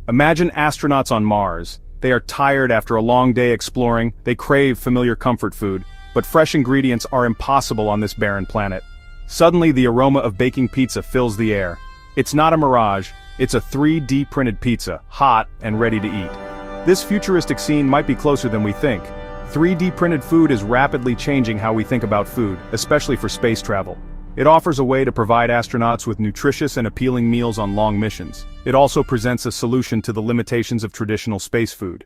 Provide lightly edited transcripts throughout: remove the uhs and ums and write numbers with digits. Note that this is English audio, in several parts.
Imagine astronauts on Mars. They are tired after a long day exploring, they crave familiar comfort food, but fresh ingredients are impossible on this barren planet. Suddenly the aroma of baking pizza fills the air. It's not a mirage, it's a 3D printed pizza, hot and ready to eat. This futuristic scene might be closer than we think. 3D printed food is rapidly changing how we think about food, especially for space travel. It offers a way to provide astronauts with nutritious and appealing meals on long missions. It also presents a solution to the limitations of traditional space food.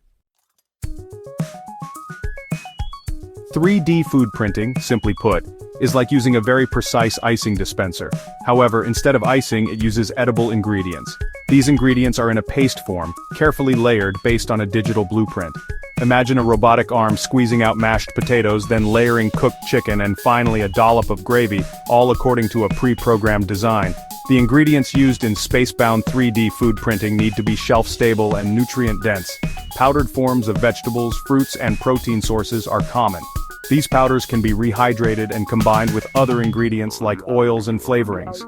3D food printing, simply put, is like using a very precise icing dispenser. However, instead of icing, it uses edible ingredients. These ingredients are in a paste form, carefully layered based on a digital blueprint. Imagine a robotic arm squeezing out mashed potatoes, then layering cooked chicken, and finally a dollop of gravy, all according to a pre-programmed design. The ingredients used in space-bound 3D food printing need to be shelf-stable and nutrient-dense. Powdered forms of vegetables, fruits, and protein sources are common. These powders can be rehydrated and combined with other ingredients like oils and flavorings.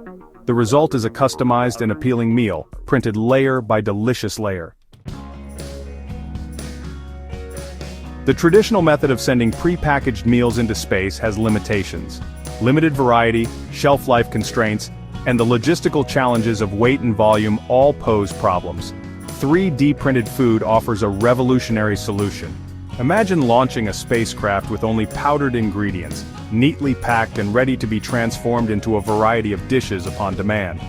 The result is a customized and appealing meal, printed layer by delicious layer. The traditional method of sending pre-packaged meals into space has limitations. Limited variety, shelf life constraints, and the logistical challenges of weight and volume all pose problems. 3D printed food offers a revolutionary solution. Imagine launching a spacecraft with only powdered ingredients, neatly packed and ready to be transformed into a variety of dishes upon demand.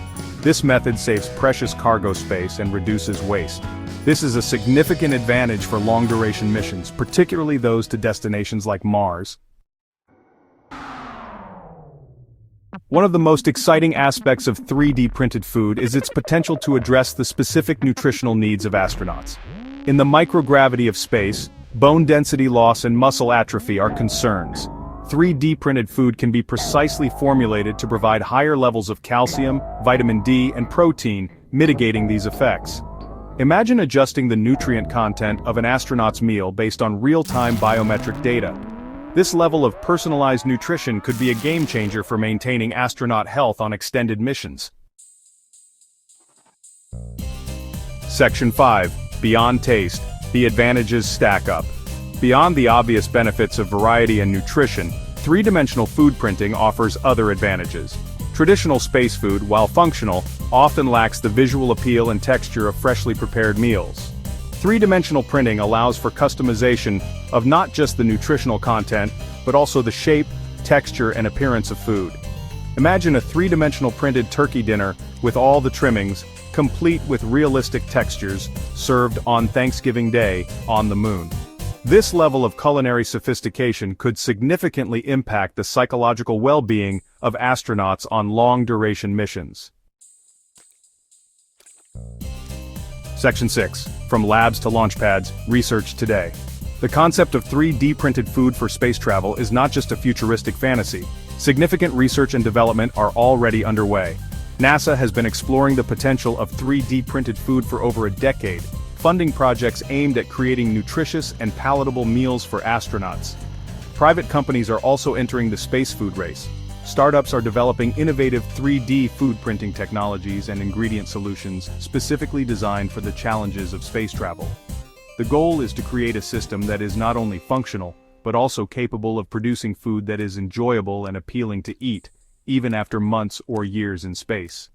This method saves precious cargo space and reduces waste. This is a significant advantage for long-duration missions, particularly those to destinations like Mars. One of the most exciting aspects of 3D printed food is its potential to address the specific nutritional needs of astronauts. In the microgravity of space, bone density loss and muscle atrophy are concerns. 3D printed food can be precisely formulated to provide higher levels of calcium, vitamin D, and protein, mitigating these effects. Imagine adjusting the nutrient content of an astronaut's meal based on real-time biometric data. This level of personalized nutrition could be a game-changer for maintaining astronaut health on extended missions. Section 5. Beyond taste, the advantages stack up. Beyond the obvious benefits of variety and nutrition, three-dimensional food printing offers other advantages. Traditional space food, while functional, often lacks the visual appeal and texture of freshly prepared meals. Three-dimensional printing allows for customization of not just the nutritional content, but also the shape, texture, and appearance of food. Imagine a three-dimensional printed turkey dinner with all the trimmings, complete with realistic textures, served on Thanksgiving Day on the moon. This level of culinary sophistication could significantly impact the psychological well-being of astronauts on long-duration missions. Section 6. From labs to launchpads, research today. The concept of 3D printed food for space travel is not just a futuristic fantasy. Significant research and development are already underway. NASA has been exploring the potential of 3D printed food for over a decade, funding projects aimed at creating nutritious and palatable meals for astronauts. Private companies are also entering the space food race. Startups are developing innovative 3D food printing technologies and ingredient solutions specifically designed for the challenges of space travel. The goal is to create a system that is not only functional, but also capable of producing food that is enjoyable and appealing to eat, even after months or years in space.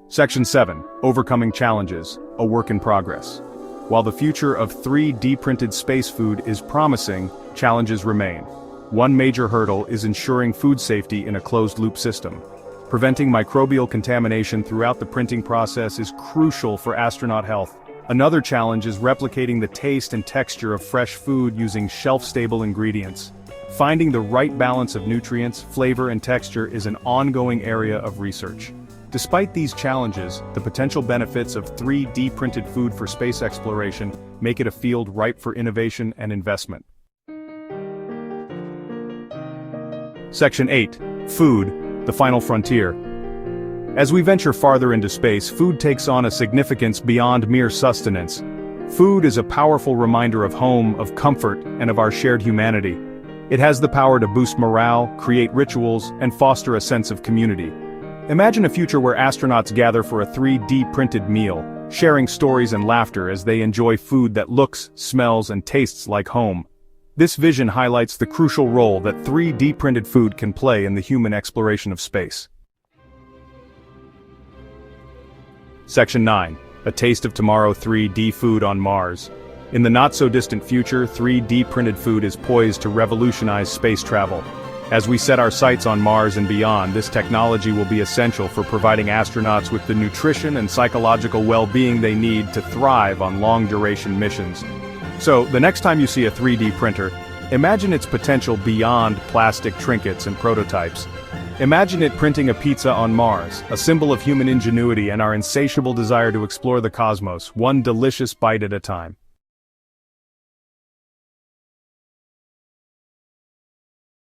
Section 7. Overcoming challenges, a work in progress. While the future of 3D printed space food is promising, challenges remain. One major hurdle is ensuring food safety in a closed-loop system. Preventing microbial contamination throughout the printing process is crucial for astronaut health. Another challenge is replicating the taste and texture of fresh food using shelf-stable ingredients. Finding the right balance of nutrients, flavor, and texture is an ongoing area of research. Despite these challenges, the potential benefits of 3D printed food for space exploration make it a field ripe for innovation and investment. Section 8. Food, the final frontier. As we venture farther into space, food takes on a significance beyond mere sustenance. Food is a powerful reminder of home, of comfort, and of our shared humanity. It has the power to boost morale, create rituals, and foster a sense of community. Imagine a future where astronauts gather for a 3D printed meal, sharing stories and laughter as they enjoy food that looks, smells, and tastes like home. This vision highlights the crucial role that 3D printed food can play in the human exploration of space. Section 9. A taste of tomorrow: 3D food on Mars. In the not-so-distant future, 3D printed food is poised to revolutionize space travel. As we set our sights on Mars and beyond, this technology will be essential for providing astronauts with the nutrition and psychological well-being they need to thrive on long-duration missions. So, the next time you see a 3D printer, imagine its potential beyond plastic trinkets and prototypes. Imagine it printing a pizza on Mars, a symbol of human ingenuity and our insatiable desire to explore the cosmos, one delicious bite at a time.